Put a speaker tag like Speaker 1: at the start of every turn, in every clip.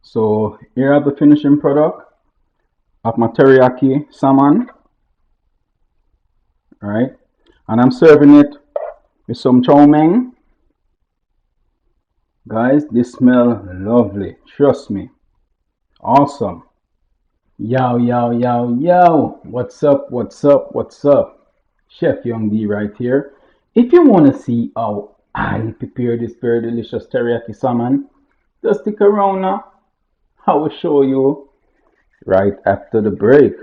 Speaker 1: So here are the finishing product of my teriyaki salmon, right? And I'm serving it with some chow mein. Guys, this smells lovely. Trust me. Awesome. Yo, yo, yo, yo. What's up? What's up? What's up? Chef Young D right here. If you want to see how I prepare this very delicious teriyaki salmon, just stick around now. I will show you right after the break.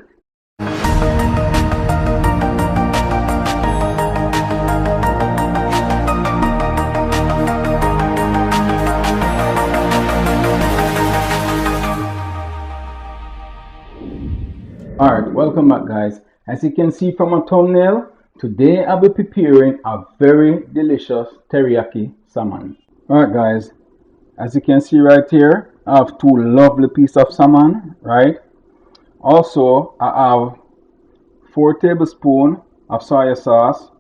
Speaker 1: Alright, welcome back guys. As you can see from my thumbnail, today I'll be preparing a very delicious teriyaki salmon. Alright guys, as you can see right here, I have two lovely pieces of salmon, right? Also, I have 4 tablespoons of soy sauce,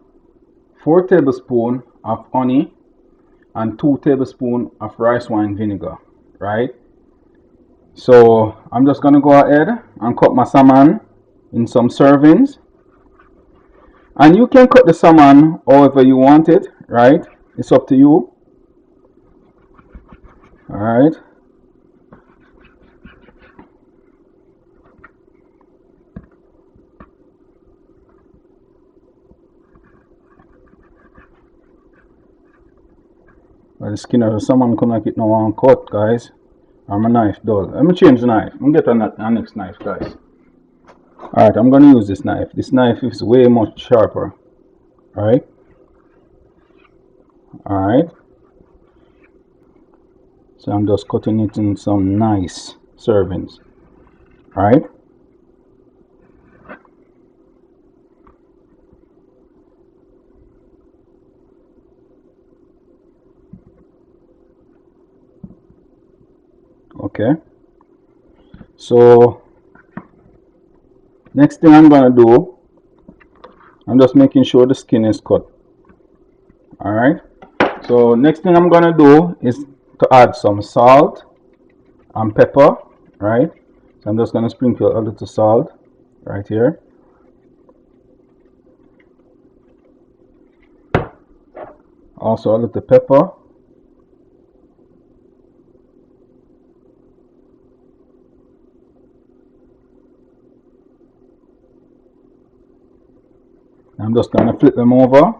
Speaker 1: 4 tablespoons of honey, and 2 tablespoons of rice wine vinegar, right? So I'm just gonna go ahead and cut my salmon in some servings, and you can cut the salmon however you want it, right? It's up to you. All right, well, the skin of the salmon come like it no one cut, guys. And my knife dull. Let me change the knife. I'm gonna get a next knife, guys. All right, I'm gonna use this knife. This knife is way much sharper. All right, all right. So I'm just cutting it in some nice servings. All right. Okay. So next thing I'm gonna do, I'm just making sure the skin is cut. All right. So next thing I'm gonna do is to add some salt and pepper, right? So I'm just gonna sprinkle a little salt right here. Also a little pepper. I'm just gonna flip them over.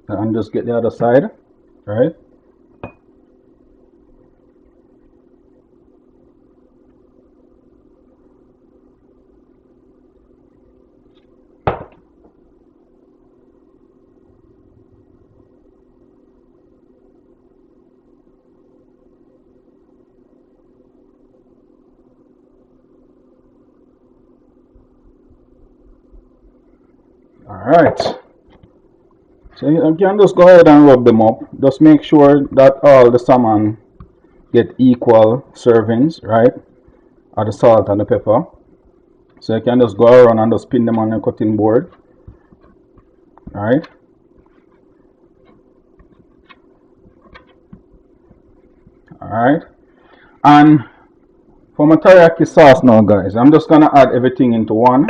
Speaker 1: And just get the other side, right? Alright. So you can just go ahead and rub them up. Just make sure that all the salmon get equal servings, right? Of the salt and the pepper. So you can just go around and just spin them on your cutting board. Alright. Alright. And for my teriyaki sauce now guys, I'm just gonna add everything into one.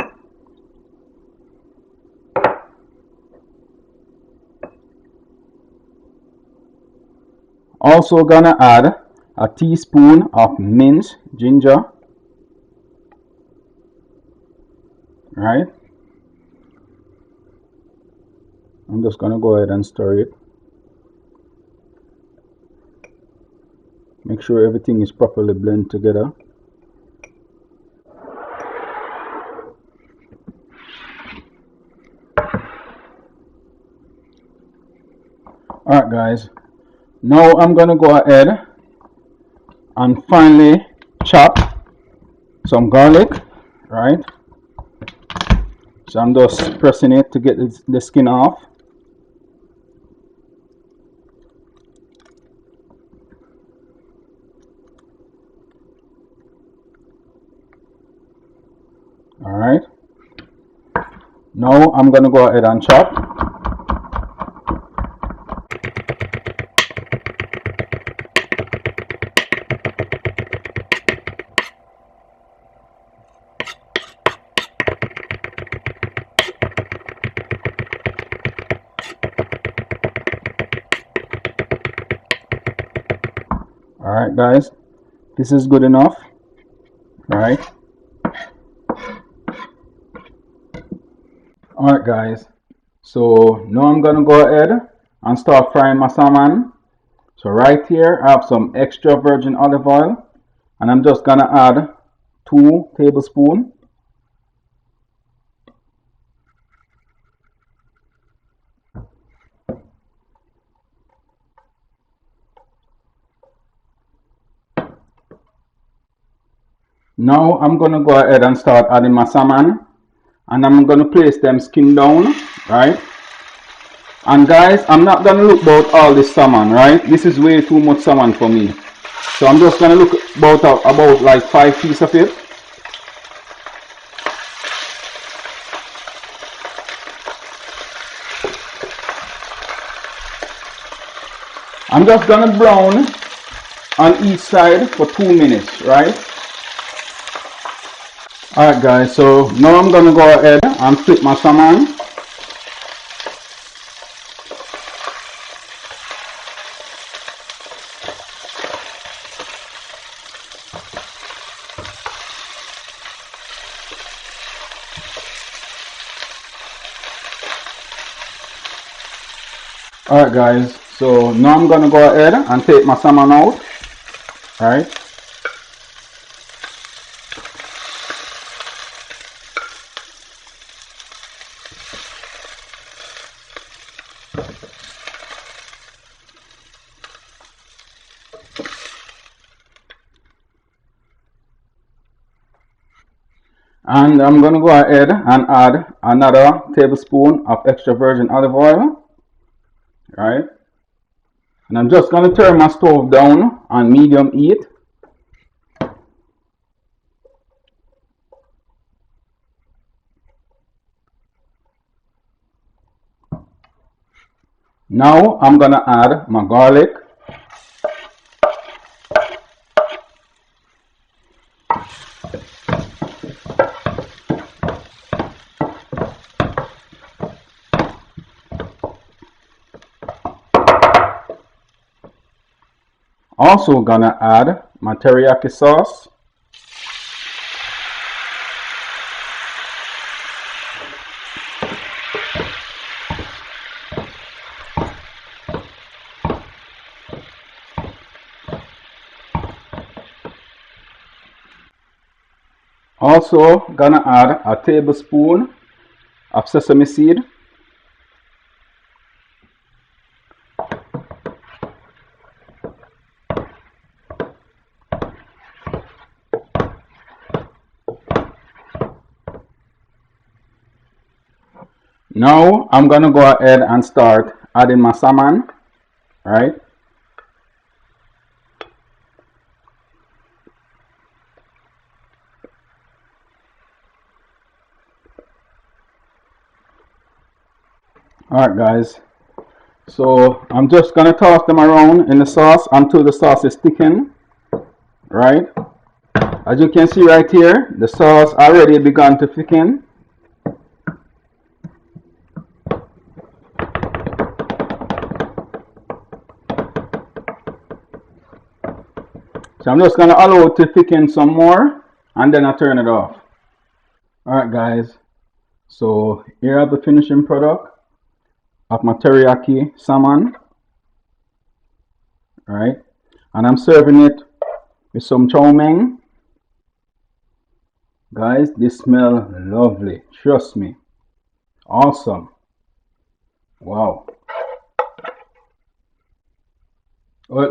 Speaker 1: Also gonna add a teaspoon of minced ginger, right? I'm just gonna go ahead and stir it. Make sure everything is properly blended together. Alright guys, now I'm gonna go ahead and finally chop some garlic, right? So I'm just pressing it to get the skin off. All right. Now I'm gonna go ahead and chop. All right, guys. This is good enough. All right. All right, guys. So now I'm gonna go ahead and start frying my salmon. So right here I have some extra virgin olive oil, and I'm just gonna add 2 tablespoons. Now I'm gonna go ahead and start adding my salmon, and I'm gonna place them skin down, right? And guys, I'm not gonna look about all this salmon, right? This is way too much salmon for me. So I'm just gonna look about like 5 pieces of it. I'm just gonna brown on each side for 2 minutes, right? Alright guys, so now I'm gonna go ahead and flip my salmon. Alright guys, so now I'm gonna go ahead and take my salmon out, right? And I'm gonna go ahead and add another tablespoon of extra virgin olive oil, right? And I'm just gonna turn my stove down on medium heat. Now I'm gonna add my garlic. Also gonna add my teriyaki sauce. Also gonna add a tablespoon of sesame seed. Now I'm gonna go ahead and start adding my salmon, right? Alright guys, so I'm just gonna toss them around in the sauce until the sauce is thickened, right? As you can see right here, the sauce already begun to thicken. So I'm just gonna allow it to thicken some more, and then I turn it off. Alright guys, so here are the finishing product of my teriyaki salmon, right? And I'm serving it with some chow mein. Guys, this smells lovely, trust me. Awesome. Wow. Oh,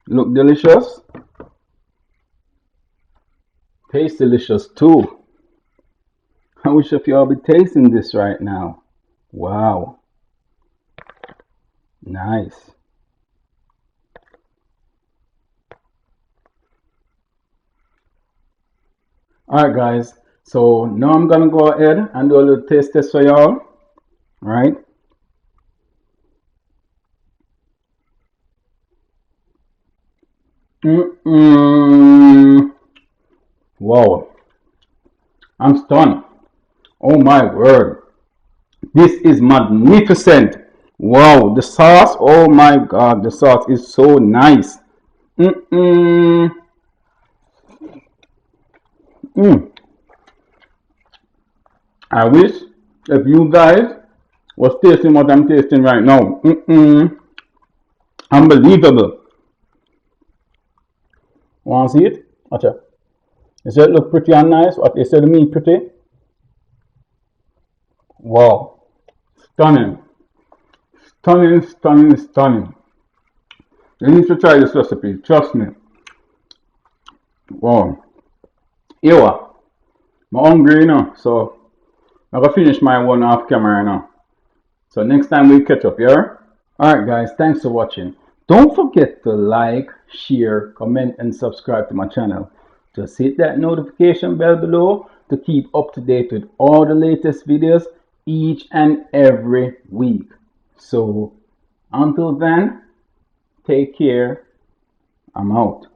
Speaker 1: look delicious. Taste delicious too. I wish if y'all be tasting this right now. Wow. Nice. Alright guys, so now I'm gonna go ahead and do a little taste test for y'all. Alright. Wow, I'm stunned. Oh my word. This is magnificent. Wow, the sauce, oh my god, the sauce is so nice. Mm-mm. Mm. I wish if you guys was tasting what I'm tasting right now. Unbelievable. Want to see it? Watch out. Does it look pretty and nice? What they say the meat pretty? Wow. Stunning. Stunning, stunning, stunning. You need to try this recipe. Trust me. Wow. Ewa. I'm hungry, you know. So I'm gonna finish my one off camera now. So next time we catch up, yeah? Alright guys, thanks for watching. Don't forget to like, share, comment and subscribe to my channel. Just hit that notification bell below to keep up to date with all the latest videos each and every week. So until then, take care. I'm out.